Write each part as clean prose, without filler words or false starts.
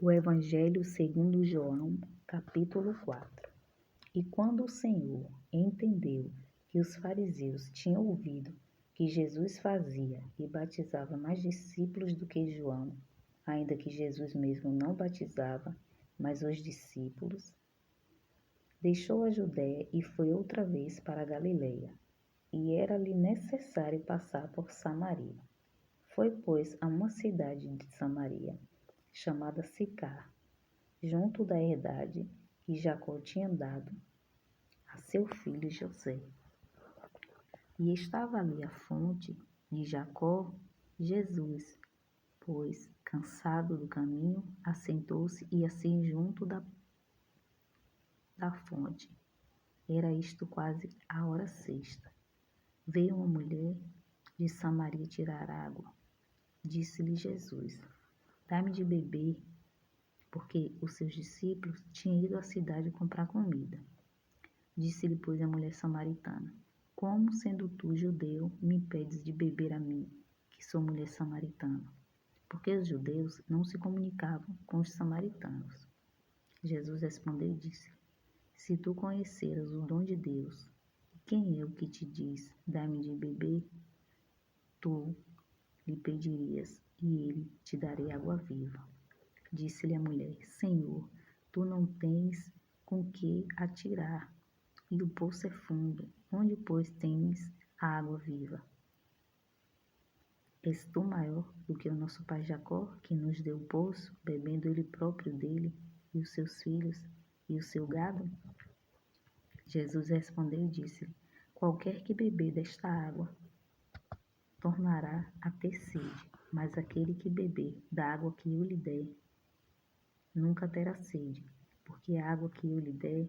O Evangelho segundo João, capítulo 4. E quando o Senhor entendeu que os fariseus tinham ouvido que Jesus fazia e batizava mais discípulos do que João, ainda que Jesus mesmo não batizava, mas os discípulos, deixou a Judéia e foi outra vez para a Galileia, e era-lhe necessário passar por Samaria. Foi, pois, a uma cidade de Samaria, chamada Sicar, junto da herdade que Jacó tinha dado a seu filho José. E estava ali a fonte de Jacó. Jesus, pois, cansado do caminho, assentou-se e assim junto da fonte. Era isto quase a hora sexta. Veio uma mulher de Samaria tirar água. Disse-lhe Jesus: dá-me de beber, porque os seus discípulos tinham ido à cidade comprar comida. Disse-lhe, pois, a mulher samaritana: como, sendo tu judeu, me pedes de beber a mim, que sou mulher samaritana? Porque os judeus não se comunicavam com os samaritanos. Jesus respondeu e disse: se tu conheceras o dom de Deus, e quem é o que te diz, dá-me de beber, tu lhe pedirias, e ele te daria água viva. Disse-lhe a mulher: Senhor, tu não tens com que atirar, e o poço é fundo. Onde, pois, tens a água viva? És tu maior do que o nosso pai Jacó, que nos deu o poço, bebendo ele próprio dele, e os seus filhos, e o seu gado? Jesus respondeu e disse-lhe: qualquer que beber desta água tornará a ter sede, mas aquele que beber da água que eu lhe der nunca terá sede, porque a água que eu lhe der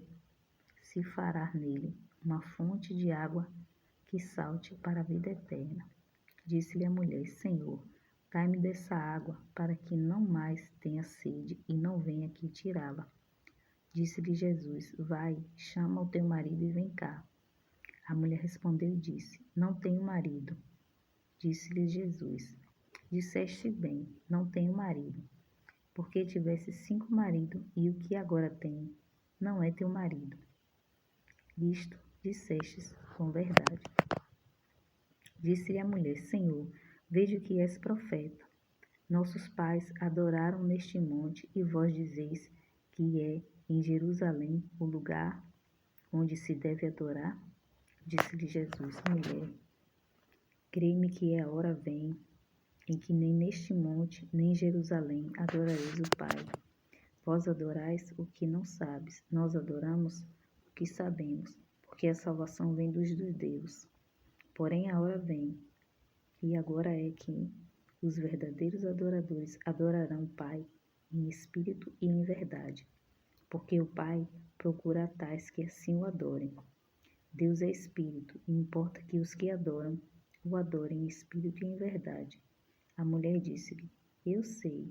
se fará nele uma fonte de água que salte para a vida eterna. Disse-lhe a mulher: Senhor, dai-me dessa água, para que não mais tenha sede e não venha aqui tirá-la. Disse-lhe Jesus: vai, chama o teu marido e vem cá. A mulher respondeu e disse: não tenho marido. Disse-lhe Jesus: disseste bem, não tenho marido, porque tivesse 5 maridos, e o que agora tem não é teu marido. Isto dissestes com verdade. Disse-lhe a mulher: Senhor, vejo que és profeta. Nossos pais adoraram neste monte, e vós dizeis que é em Jerusalém o lugar onde se deve adorar? Disse-lhe Jesus: mulher, crê-me que a hora vem em que nem neste monte, nem em Jerusalém adorareis o Pai. Vós adorais o que não sabes, nós adoramos o que sabemos, porque a salvação vem dos judeus. Porém a hora vem, e agora é que os verdadeiros adoradores adorarão o Pai em espírito e em verdade, porque o Pai procura tais que assim o adorem. Deus é espírito, e importa que os que adoram o adorem em espírito e em verdade. A mulher disse-lhe: eu sei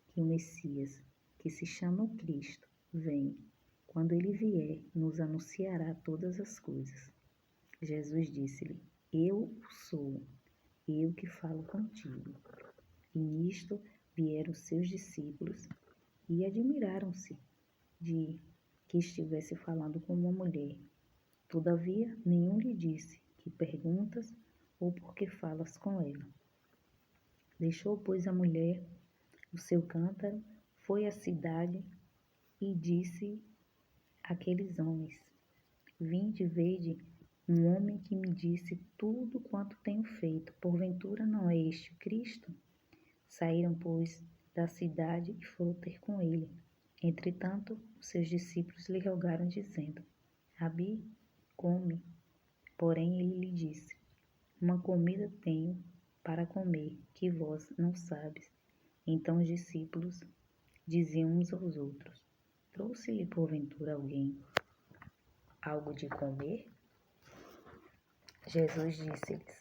que o Messias, que se chama o Cristo, vem. Quando ele vier, nos anunciará todas as coisas. Jesus disse-lhe: eu o sou, eu que falo contigo. E nisto vieram seus discípulos e admiraram-se de que estivesse falando com uma mulher. Todavia, nenhum lhe disse: que perguntas ou por que falas com ela? Deixou, pois, a mulher o seu cântaro, foi à cidade e disse àqueles homens: vinde, vede um homem que me disse tudo quanto tenho feito. Porventura não é este o Cristo? Saíram, pois, da cidade e foram ter com ele. Entretanto, os seus discípulos lhe rogaram, dizendo: Rabi, come. Porém ele lhe disse: uma comida tenho para comer, que vós não sabes. Então os discípulos diziam uns aos outros: trouxe-lhe porventura alguém algo de comer? Jesus disse-lhes: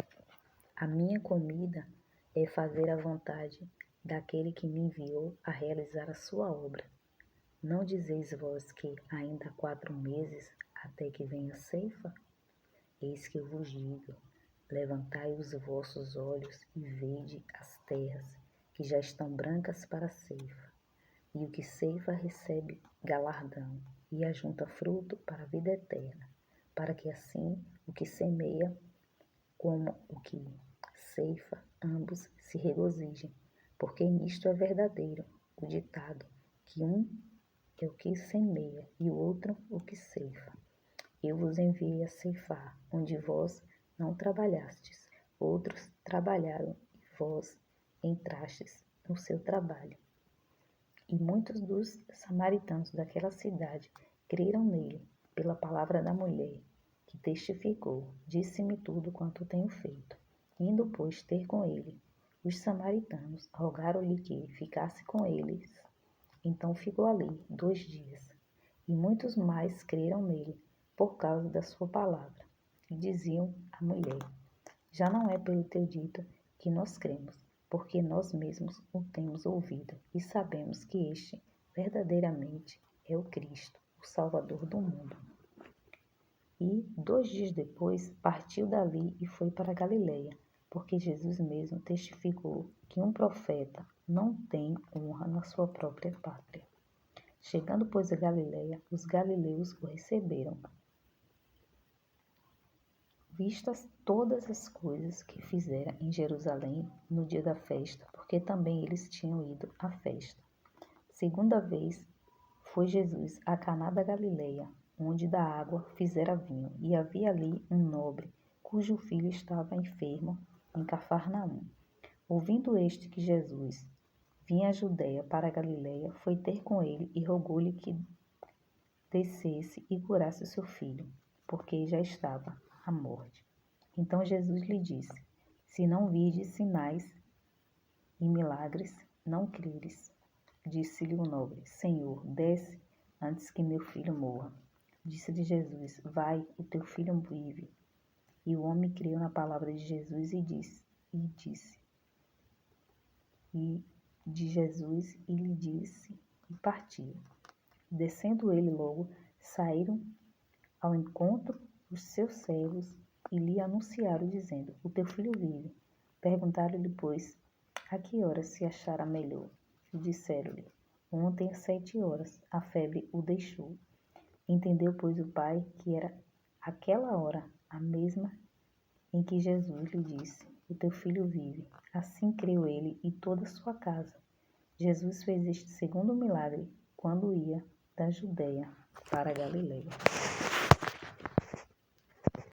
a minha comida é fazer a vontade daquele que me enviou a realizar a sua obra. Não dizeis vós que ainda há 4 meses até que venha a ceifa? Eis que eu vos digo: levantai os vossos olhos e vede as terras, que já estão brancas para a ceifa. e o que ceifa recebe galardão, e ajunta fruto para a vida eterna, para que assim o que semeia como o que ceifa, ambos se regozijem, porque nisto é verdadeiro o ditado, que um é o que semeia e o outro o que ceifa. Eu vos enviei a ceifar, onde vós não trabalhastes, outros trabalharam e vós entrastes no seu trabalho. E muitos dos samaritanos daquela cidade creram nele, pela palavra da mulher, que testificou: disse-me tudo quanto tenho feito. Indo, pois, ter com ele, os samaritanos rogaram-lhe que ficasse com eles. Então ficou ali 2 dias. E muitos mais creram nele, por causa da sua palavra. E diziam à mulher: já não é pelo teu dito que nós cremos, porque nós mesmos o temos ouvido e sabemos que este verdadeiramente é o Cristo, o Salvador do mundo. E 2 dias depois partiu dali e foi para Galiléia, porque Jesus mesmo testificou que um profeta não tem honra na sua própria pátria. Chegando, pois, a Galiléia, os galileus o receberam, vistas todas as coisas que fizera em Jerusalém no dia da festa, porque também eles tinham ido à festa. Segunda vez foi Jesus a Caná da Galileia, onde da água fizera vinho, e havia ali um nobre, cujo filho estava enfermo em Cafarnaum. Ouvindo este que Jesus vinha à Judeia para a Galileia, foi ter com ele e rogou-lhe que descesse e curasse o seu filho, porque já estava à morte. Então Jesus lhe disse: se não virdes sinais e milagres, não creres. Disse-lhe o nobre: Senhor, desce antes que meu filho morra. Disse-lhe Jesus: vai, o teu filho vive. E o homem creu na palavra de Jesus e lhe disse, e partiu. Descendo ele logo, saíram ao encontro os seus servos e lhe anunciaram, dizendo: o teu filho vive. Perguntaram-lhe, pois, a que hora se achara melhor? E disseram-lhe: ontem às 7 horas a febre o deixou. Entendeu, pois, o pai que era aquela hora a mesma em que Jesus lhe disse: o teu filho vive. Assim creu ele e toda a sua casa. Jesus fez este segundo milagre quando ia da Judeia para a Galileia.